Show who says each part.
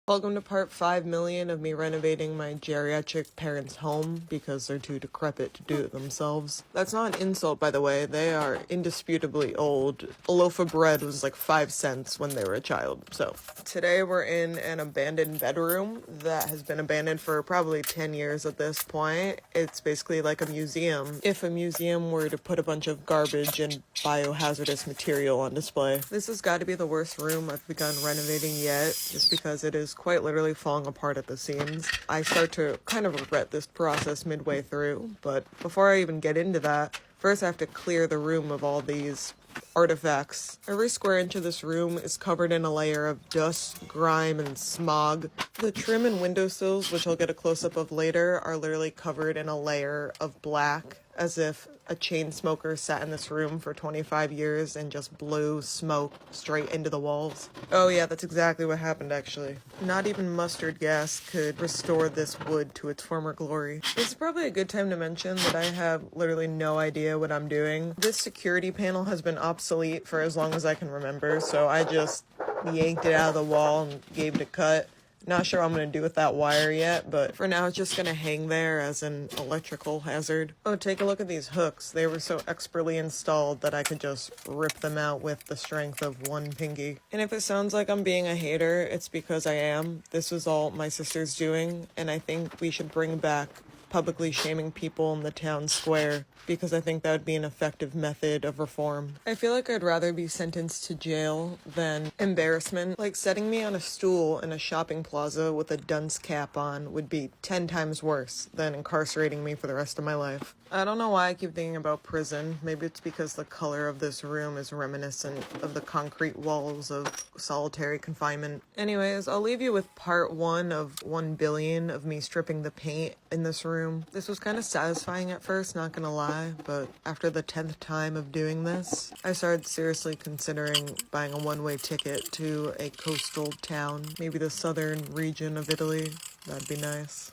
Speaker 1: Welcome to part 5 million of me renovating my geriatric parents' home because they're too decrepit to do it themselves. That's not an insult, by the way. They are indisputably old. A loaf of bread was like 5 cents when they were a child. So today we're in an abandoned bedroom that has been abandoned for probably 10 years at this point. It's basically like a museum. If a museum were to put a bunch of garbage and biohazardous material on display. This has got to be the worst room I've begun renovating yet, just because it is quite literally falling apart at the seams. I start to kind of regret this process midway through, but before I even get into that, first I have to clear the room of all these artifacts. Every square inch of this room is covered in a layer of dust, grime, and smog. The trim and windowsills, which I'll get a close-up of later, are literally covered in a layer of black, as if a chain smoker sat in this room for 25 years and just blew smoke straight into the walls. Oh yeah, that's exactly what happened actually. Not even mustard gas could restore this wood to its former glory. This is probably a good time to mention that I have literally no idea what I'm doing. This security panel has been obsolete for as long as I can remember, so I just yanked it out of the wall and gave it a cut. Not sure what I'm going to do with that wire yet, but for now it's just going to hang there as an electrical hazard. Oh, take a look at these hooks. They were so expertly installed that I could just rip them out with the strength of one pinky. And if it sounds like I'm being a hater, it's because I am. This was all my sister's doing, and I think we should bring back publicly shaming people in the town square, because I think that would be an effective method of reform. I feel like I'd rather be sentenced to jail than embarrassment. Like setting me on a stool in a shopping plaza with a dunce cap on would be 10 times worse than incarcerating me for the rest of my life. I don't know why I keep thinking about prison. Maybe it's because the color of this room is reminiscent of the concrete walls of solitary confinement. Anyways, I'll leave you with part 1 of 1 billion of me stripping the paint in this room. This was kind of satisfying at first, not gonna lie, but after the 10th time of doing this, I started seriously considering buying a one-way ticket to a coastal town, maybe the southern region of Italy. That'd be nice.